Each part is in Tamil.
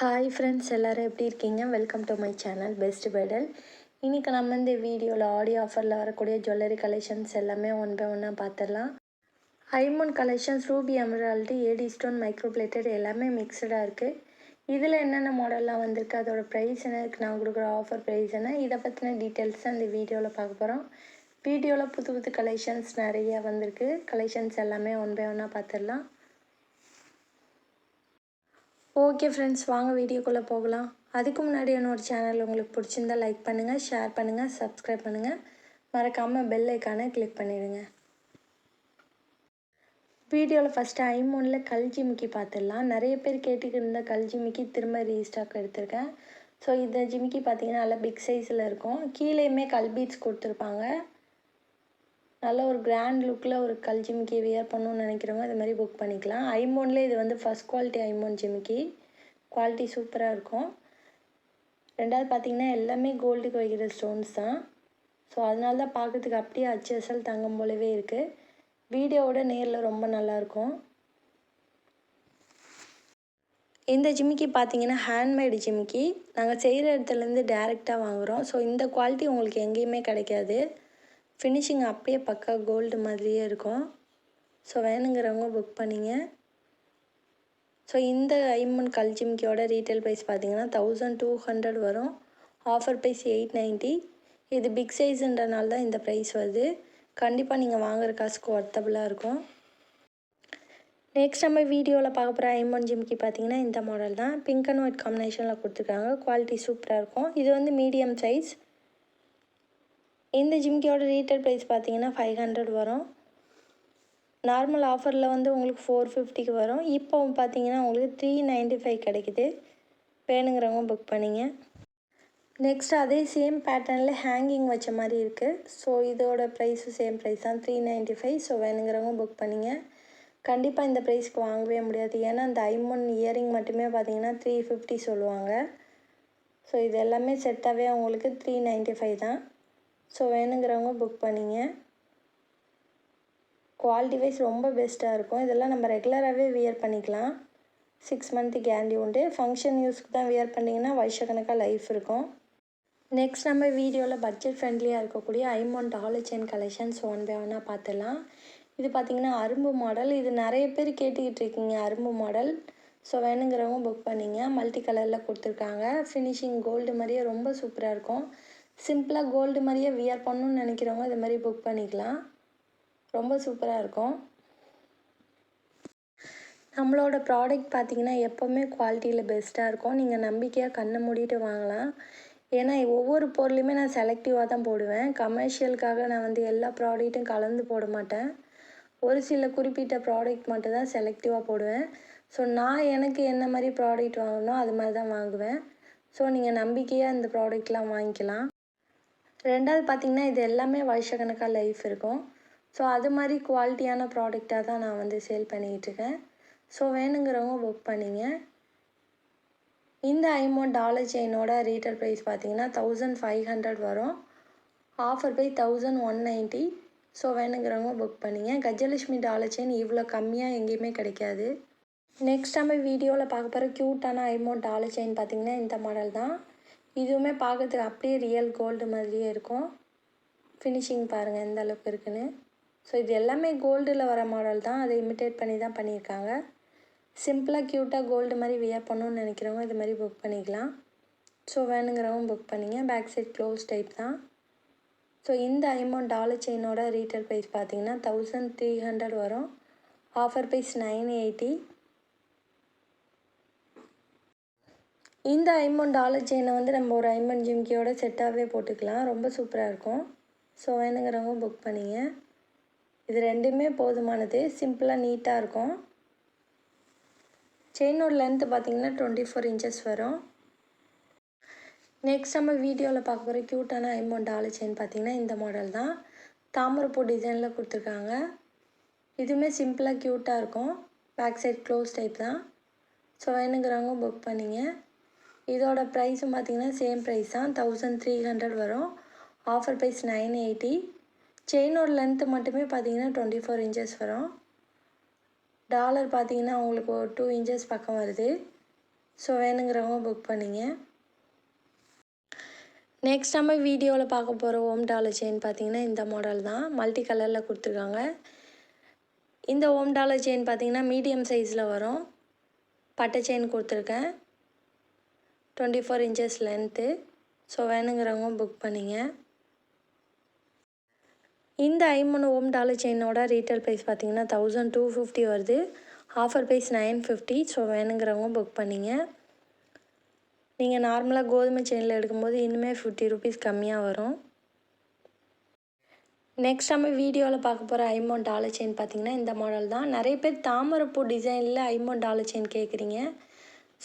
ஹாய் ஃப்ரெண்ட்ஸ், எல்லோரும் எப்படி இருக்கீங்க? Welcome to my channel best bridal. இன்றைக்கி நம்ம இந்த வீடியோவில் ஆடியோ ஆஃபரில் வரக்கூடிய ஜுவல்லரி கலெக்ஷன்ஸ் எல்லாமே ஒன் பை ஒன்னாக பார்த்துடலாம். ஐமோன் collections, ruby emerald, A D stone, micro plated எல்லாமே மிக்சடாக இருக்குது. இதில் என்னென்ன மாடல்லாம் வந்திருக்கு, அதோட ப்ரைஸ் என்ன, இருக்குது நான் கொடுக்குற ஆஃபர் ப்ரைஸ் என்ன, இதை பற்றின டீட்டெயில்ஸ் தான் இந்த வீடியோவில் பார்க்க போகிறோம். வீடியோவில் புது புது கலெக்ஷன்ஸ் நிறைய வந்திருக்கு. கலெக்ஷன்ஸ் எல்லாமே ஒன் பை ஒன்னாக பார்த்துடலாம். ஓகே ஃப்ரெண்ட்ஸ், வாங்க வீடியோக்குள்ளே போகலாம். அதுக்கு முன்னாடி என்னோட சேனல் உங்களுக்கு பிடிச்சிருந்தா லைக் பண்ணுங்கள், ஷேர் பண்ணுங்கள், சப்ஸ்கிரைப் பண்ணுங்கள். மறக்காமல் பெல் ஐக்கானை கிளிக் பண்ணிடுங்க. வீடியோவில் ஃபஸ்ட்டு ஐமோனில் கல் ஜிமிக்கி பார்த்துடலாம். நிறைய பேர் கேட்டுக்கிட்டு இருந்த கல் ஜிமிக்கி திரும்ப ரீஸ்டாக் எடுத்திருக்கேன். ஸோ இந்த ஜிமிக்கி பார்த்தீங்கன்னா நல்லா பிக் சைஸில் இருக்கும். கீழேயுமே கல் பீட்ஸ் கொடுத்துருப்பாங்க. நல்ல ஒரு கிராண்ட் லுக்கில் ஒரு கல் ஜிமிக்கி வியர் பண்ணணும்னு நினைக்கிறவங்க இது மாதிரி புக் பண்ணிக்கலாம். ஐமோன்லேயே இது வந்து ஃபஸ்ட் குவாலிட்டி ஐமோன் ஜிமிக்கி. குவாலிட்டி சூப்பராக இருக்கும். ரெண்டாவது பார்த்திங்கன்னா எல்லாமே கோல்டுக்கு வைக்கிற ஸ்டோன்ஸ் தான். ஸோ அதனால தான் பார்க்கறதுக்கு அப்படியே அச்சல் தங்கம் போலவே இருக்குது. வீடியோவோட நேரில் ரொம்ப நல்லாயிருக்கும். இந்த ஜிமிக்கி பார்த்திங்கன்னா ஹேண்ட்மேடு ஜிமிக்கி. நாங்கள் செய்கிற இடத்துலேருந்து டேரெக்டாக வாங்குகிறோம். ஸோ இந்த குவாலிட்டி உங்களுக்கு எங்கேயுமே கிடைக்காது. ஃபினிஷிங் அப்படியே பக்கா கோல்டு மாதிரியே இருக்கும். ஸோ வேணுங்கிறவங்க புக் பண்ணிங்க. ஸோ இந்த ஐமோன் கல் ஜிமிக்கியோட ரீட்டைல் ப்ரைஸ் பார்த்திங்கன்னா 1200 வரும். Offer price 890. இது பிக் சைஸுன்றனால தான் இந்த ப்ரைஸ் வருது. கண்டிப்பாக நீங்கள் வாங்குகிற காசுக்கு ஒர்த்தபுளாக இருக்கும். நெக்ஸ்ட் நம்ம வீடியோவில் பார்க்க போகிற ஐமோன் ஜிமிக்கி பார்த்திங்கன்னா இந்த மாடல் தான். பிங்க் அண்ட் ஒயிட் காம்பினேஷனில் கொடுத்துருக்காங்க. குவாலிட்டி சூப்பராக இருக்கும். இது வந்து மீடியம் சைஸ். இந்த ஜிமிக்கியோட ரீட்டைல் ப்ரைஸ் பார்த்திங்கன்னா 500 வரும். நார்மல் ஆஃபரில் வந்து உங்களுக்கு 450க்கு வரும். இப்போ பார்த்திங்கன்னா உங்களுக்கு 395 கிடைக்குது. வேணுங்கிறவங்க புக் பண்ணிங்க. நெக்ஸ்ட் அதே சேம் பேட்டர்னில் ஹேங்கிங் வச்ச மாதிரி இருக்குது. ஸோ இதோட ப்ரைஸும் சேம் ப்ரைஸ் தான், 395. ஸோ வேணுங்கிறவங்க புக் பண்ணிங்க. கண்டிப்பாக இந்த ப்ரைஸ்க்கு வாங்கவே முடியாது. ஏன்னா அந்த ஐமோன் இயரிங் மட்டுமே பார்த்திங்கன்னா 350 சொல்லுவாங்க. ஸோ இது எல்லாமே செட்டாகவே உங்களுக்கு 395 தான். ஸோ வேணுங்கிறவங்க புக் பண்ணிங்க. குவாலிட்டி வைஸ் ரொம்ப பெஸ்ட்டாக இருக்கும். இதெல்லாம் நம்ம ரெகுலராகவே வியர் பண்ணிக்கலாம். 6 மந்த்து கேரண்டி உண்டு. ஃபங்க்ஷன் யூஸ்க்கு தான் வியர் பண்ணிங்கன்னா வருஷக்கணக்காக லைஃப் இருக்கும். நெக்ஸ்ட் நம்ம வீடியோவில் பட்ஜெட் ஃப்ரெண்ட்லியாக இருக்கக்கூடிய ஐமோன் dollar chain collections one by ஒன்னாக பார்த்துடலாம். இது பார்த்திங்கன்னா அரும்பு மாடல். இது நிறைய பேர் கேட்டுக்கிட்டு இருக்கீங்க அரும்பு மாடல். ஸோ வேணுங்கிறவங்க புக் பண்ணிங்க. மல்டி கலரில் கொடுத்துருக்காங்க. ஃபினிஷிங் கோல்டு மாதிரியே ரொம்ப சூப்பராக இருக்கும். சிம்பிளாக கோல்டு மாதிரியே வியர் பண்ணணுன்னு நினைக்கிறவங்க இது மாதிரி புக் பண்ணிக்கலாம். ரொம்ப சூப்பராக இருக்கும். நம்மளோட ப்ராடக்ட் பார்த்திங்கன்னா எப்போவுமே குவாலிட்டியில் பெஸ்ட்டாக இருக்கும். நீங்கள் நம்பிக்கையாக கண்ணை மூடிட்டு வாங்கலாம். ஏன்னா ஒவ்வொரு பொருளையுமே நான் செலக்டிவாக தான் போடுவேன். கமர்ஷியலுக்காக நான் வந்து எல்லா ப்ராடக்ட்டும் கலந்து போட மாட்டேன். ஒரு சில குறிப்பிட்ட ப்ராடக்ட் மட்டும் தான் செலக்டிவாக போடுவேன். ஸோ நான் எனக்கு என்ன மாதிரி ப்ராடக்ட் வாங்கணும் அது மாதிரி தான் வாங்குவேன். ஸோ நீங்கள் நம்பிக்கையாக இந்த ப்ராடக்ட்லாம் வாங்கிக்கலாம். ரெண்டாவது பார்த்திங்கன்னா இது எல்லாமே வருஷக்கணக்காக லைஃப் இருக்கும். ஸோ அது மாதிரி குவாலிட்டியான ப்ராடக்டாக தான் நான் வந்து சேல் பண்ணிக்கிட்டுருக்கேன். ஸோ வேணுங்கிறவங்க புக் பண்ணிங்க. இந்த ஐமோன் டாலர் செயினோட ரீட்டைல் ப்ரைஸ் பார்த்திங்கன்னா 1500 வரும். Offer price 1190. ஸோ வேணுங்கிறவங்க புக் பண்ணிங்க. கஜலட்சுமி டாலர் செயின் இவ்வளோ கம்மியாக எங்கேயுமே கிடைக்காது. நெக்ஸ்ட் நம்ம வீடியோவில் பார்க்க போகிற க்யூட்டான ஐமோன் டாலர் செயின் பார்த்திங்கன்னா இந்த மாடல் தான். இதுவுமே பார்க்கறதுக்கு அப்படியே ரியல் கோல்டு மாதிரியே இருக்கும். ஃபினிஷிங் பாருங்கள் எந்த அளவுக்கு இருக்குன்னு. ஸோ இது எல்லாமே கோல்டில் வர மாடல் தான். அதை இமிட்டேட் பண்ணி தான் பண்ணியிருக்காங்க. சிம்பிளாக க்யூட்டாக கோல்டு மாதிரி வியர் பண்ணணுன்னு நினைக்கிறவங்க இது மாதிரி புக் பண்ணிக்கலாம். ஸோ வேணுங்கிறவங்க புக் பண்ணிங்க. பேக் சைட் க்ளோஸ் டைப் தான். ஸோ இந்த ஐமோன் டாலர் செயினோட ரீட்டைல் ப்ரைஸ் பார்த்திங்கன்னா 1300 வரும். Offer price 980. இந்த ஐமோன் டாலர் செயினை வந்து நம்ம ஒரு ஐமோன் ஜிமிக்கியோட செட்டாகவே போட்டுக்கலாம். ரொம்ப சூப்பராக இருக்கும். ஸோ வேணுங்கிறவங்க புக் பண்ணிங்க. இது ரெண்டுமே போதுமானது. சிம்பிளாக நீட்டாக இருக்கும். செயினோட லென்த்து பார்த்திங்கன்னா 24 இன்ச்சஸ் வரும். நெக்ஸ்ட் நம்ம வீடியோவில் பார்க்க போகிற க்யூட்டான ஐமோன் டாலர் செயின் பார்த்திங்கன்னா இந்த மாடல் தான். தாமரைப்பூ டிசைனில் கொடுத்துருக்காங்க. இதுவுமே சிம்பிளாக க்யூட்டாக இருக்கும். பேக் சைட் க்ளோஸ் டைப் தான். ஸோ வேணுங்கிறவங்க புக் பண்ணிங்க. இதோட ப்ரைஸும் பார்த்திங்கன்னா சேம் ப்ரைஸ் தான், 1300 வரும். Offer price 980. செயினோட லென்த்து மட்டுமே பார்த்திங்கன்னா 24 இன்ச்சஸ் வரும். டாலர் பார்த்திங்கன்னா உங்களுக்கு ஒரு 2 இன்ச்சஸ் பக்கம் வருது. ஸோ வேணுங்கிறவங்க புக் பண்ணிங்க. நெக்ஸ்ட் நம்ம வீடியோவில் பார்க்க போகிற ஓம் டாலர் செயின் பார்த்திங்கன்னா இந்த மாடல் தான். மல்டி கலரில் கொடுத்துருக்காங்க. இந்த ஓம் டாலர் செயின் பார்த்திங்கன்னா மீடியம் சைஸில் வரும். பட்டை செயின் கொடுத்துருக்கேன். 24 inches லென்த்து. ஸோ வேணுங்கிறவங்க புக் பண்ணிங்க. இந்த 53 ஓம் டாலர் செயினோட ரீட்டைல் ப்ரைஸ் பார்த்திங்கன்னா 1250 வருது. Offer price 950. ஸோ வேணுங்கிறவங்க புக் பண்ணிங்க. நீங்கள் நார்மலாக கோதுமை செயினில் எடுக்கும்போது இன்னுமே 50 rupees கம்மியாக வரும். நெக்ஸ்ட் நம்ம வீடியோவில் பார்க்க போகிற 53 டாலர் செயின் பார்த்திங்கன்னா இந்த மாடல் தான். நிறைய பேர் தாமரைப்பூ டிசைனில் 53 டாலர் செயின் கேட்குறீங்க.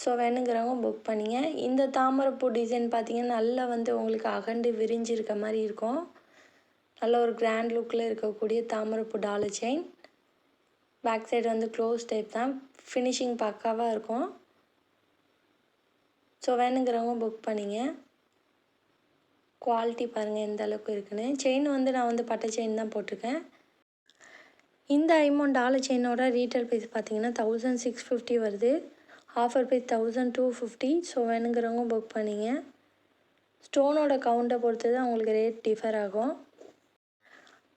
ஸோ வேணுங்கிறவங்க புக் பண்ணிங்க. இந்த தாமரைப்பூ டிசைன் பார்த்திங்கன்னா நல்லா உங்களுக்கு அகண்டு விரிஞ்சு இருக்க மாதிரி இருக்கும். நல்ல ஒரு கிராண்ட் லுக்கில் இருக்கக்கூடிய தாமரைப்பூ dollar chain. Back side close type தான். ஃபினிஷிங் பக்காவாக இருக்கும். ஸோ வேணுங்கிறவங்க புக் பண்ணிங்க. குவாலிட்டி பாருங்கள் எந்த அளவுக்கு இருக்குன்னு. செயின் நான் பட்டை செயின் தான் போட்டிருக்கேன். இந்த 53 டாலர் செயினோட ரீட்டைல் ப்ரைஸ் பார்த்திங்கன்னா 1650 வருது. Offer price 1250. ஸோ வேணுங்கிறவங்க புக் பண்ணிங்க. ஸ்டோனோட கவுண்டை பொறுத்து தான் உங்களுக்கு ரேட் டிஃபர் ஆகும்.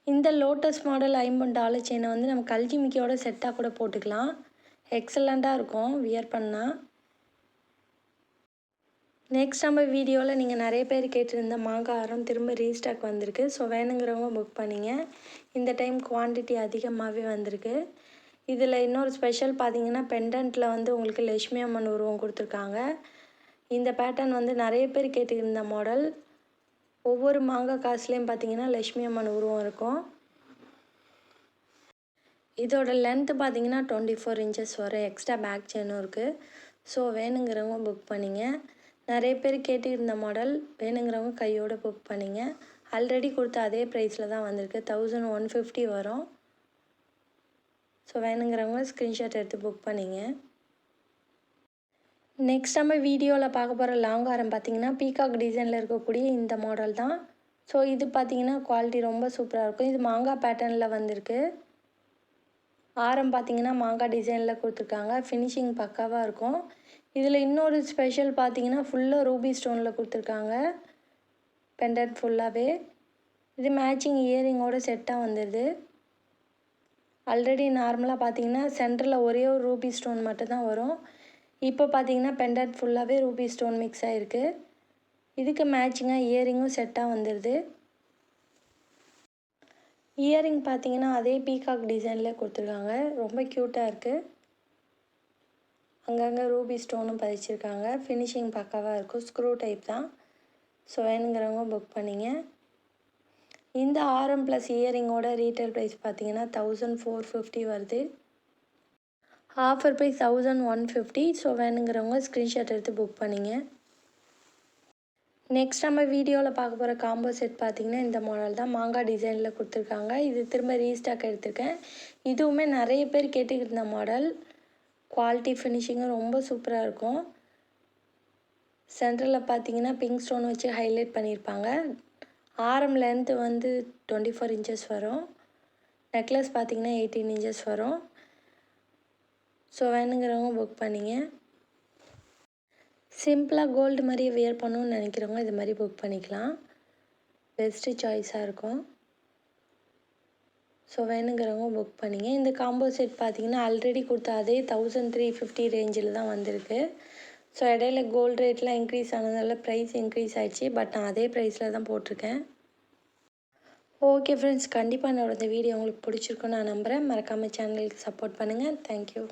இந்த லோட்டஸ் மாடல் 53 டாலர் செயினை நம்ம கல்ஜிமிக்கியோட செட்டாக கூட போட்டுக்கலாம். எக்ஸலண்ட்டாக இருக்கும் வியர் பண்ணால். நெக்ஸ்ட் நம்ம வீடியோவில் நீங்கள் நிறைய பேர் கேட்டிருந்த மாங்காய் ஆரம் திரும்ப ரீஸ்டாக் வந்திருக்கு. ஸோ வேணுங்கிறவங்க புக் பண்ணிங்க. இந்த டைம் குவான்டிட்டி அதிகமாகவே வந்திருக்கு. இதில் இன்னொரு ஸ்பெஷல் பார்த்திங்கன்னா பெண்டன்ட்டில் உங்களுக்கு லட்சுமி அம்மன் உருவம் கொடுத்துருக்காங்க. இந்த பேட்டர்ன் நிறைய பேர் கேட்டிருந்த மாடல். ஒவ்வொரு மாங்காய் காசுலேயும் பார்த்திங்கன்னா லட்சுமி அம்மன் உருவம் இருக்கும். இதோட லென்த்து பார்த்திங்கன்னா 24 inches வரும். எக்ஸ்ட்ரா பேக் செயினும் இருக்குது. ஸோ வேணுங்கிறவங்க புக் பண்ணிங்க. நிறைய பேர் கேட்டிருந்த மாடல். வேணுங்கிறவங்க கையோடு புக் பண்ணிங்க. ஆல்ரெடி கொடுத்த அதே ப்ரைஸில் தான் வந்திருக்கு. 1150 வரும். ஸோ வேணுங்கிறவங்க ஸ்க்ரீன்ஷாட் எடுத்து புக் பண்ணிங்க. நெக்ஸ்ட் நம்ம வீடியோவில் பார்க்க போகிற லாங் ஆரம் பார்த்திங்கன்னா பீகாக் டிசைனில் இருக்கக்கூடிய இந்த மாடல் தான். ஸோ இது பார்த்திங்கன்னா குவாலிட்டி ரொம்ப சூப்பராக இருக்கும். இது மாங்காய் பேட்டர்னில் வந்திருக்கு. ஆரம் பார்த்திங்கன்னா மாங்காய் டிசைனில் கொடுத்துருக்காங்க. ஃபினிஷிங் பக்காவாக இருக்கும். இதில் இன்னொரு ஸ்பெஷல் பார்த்திங்கன்னா ஃபுல்லாக ரூபி ஸ்டோனில் கொடுத்துருக்காங்க. பெண்டன்ட் ஃபுல்லாகவே. இது மேட்சிங் இயரிங்கோட செட்டாக வந்துடுது. ஆல்ரெடி நார்மலாக பார்த்திங்கன்னா சென்டரில் ஒரே ஒரு ரூபி ஸ்டோன் மட்டும்தான் வரும். இப்போ பார்த்திங்கன்னா பெண்டன்ட் ஃபுல்லாகவே ரூபி ஸ்டோன் மிக்ஸ் ஆகிருக்கு. இதுக்கு மேட்சிங்காக இயரிங்கும் செட்டாக வந்துடுது. இயரிங் பார்த்திங்கன்னா அதே பீகாக் டிசைனில் கொடுத்துருக்காங்க. ரொம்ப க்யூட்டாக இருக்குது. அங்கங்கே ரூபி ஸ்டோனும் பதிச்சிருக்காங்க. ஃபினிஷிங் பக்காவாக இருக்கும். ஸ்க்ரூ டைப் தான். ஸோ வேணுங்கிறவங்க புக் பண்ணிங்க. இந்த ஆரம் ப்ளஸ் இயரிங்கோட ரீட்டைல் ப்ரைஸ் பார்த்திங்கன்னா 1450 வருது. Offer price 1150. ஸோ வேணுங்கிறவங்க ஸ்க்ரீன்ஷாட் எடுத்து புக் பண்ணிங்க. நெக்ஸ்ட் நம்ம வீடியோவில் பார்க்க போகிற காம்போ செட் பார்த்திங்கன்னா இந்த மாடல் தான். மாங்காய் டிசைனில் கொடுத்துருக்காங்க. இது திரும்ப ரீஸ்டாக் எடுத்திருக்கேன். இதுவுமே நிறைய பேர் கேட்டுக்கிட்டு இருந்த மாடல். குவாலிட்டி ஃபினிஷிங்கும் ரொம்ப சூப்பராக இருக்கும். சென்டரில் பார்த்திங்கன்னா பிங்க் ஸ்டோன் வச்சு ஹைலைட் பண்ணியிருப்பாங்க. ஆரம் லென்த்து 24 inches வரும். நெக்லஸ் பார்த்திங்கன்னா 18 inches வரும். ஸோ வேணுங்கிறவங்க புக் பண்ணிங்க. சிம்பிளாக கோல்டு மாதிரியே வியர் பண்ணணும்னு நினைக்கிறவங்க இது மாதிரி புக் பண்ணிக்கலாம். பெஸ்ட்டு சாய்ஸாக இருக்கும். ஸோ வேணுங்கிறவங்க புக் பண்ணிங்க. இந்த காம்போ செட் பார்த்திங்கன்னா ஆல்ரெடி கொடுத்த அதே 1350 ரேஞ்சில் தான் வந்திருக்கு. ஸோ இடையில கோல்டு ரேட்லாம் இன்க்ரீஸ் ஆனதால ப்ரைஸ் இன்க்ரீஸ் ஆகிடுச்சு. பட் நான் அதே ப்ரைஸில் தான் போட்டிருக்கேன். ஓகே ஃப்ரெண்ட்ஸ், கண்டிப்பாக என்னோட இந்த வீடியோ உங்களுக்கு பிடிச்சிருக்குன்னு நான் நம்புகிறேன். மறக்காமல் சேனலுக்கு சப்போர்ட் பண்ணுங்கள். தேங்க்யூ.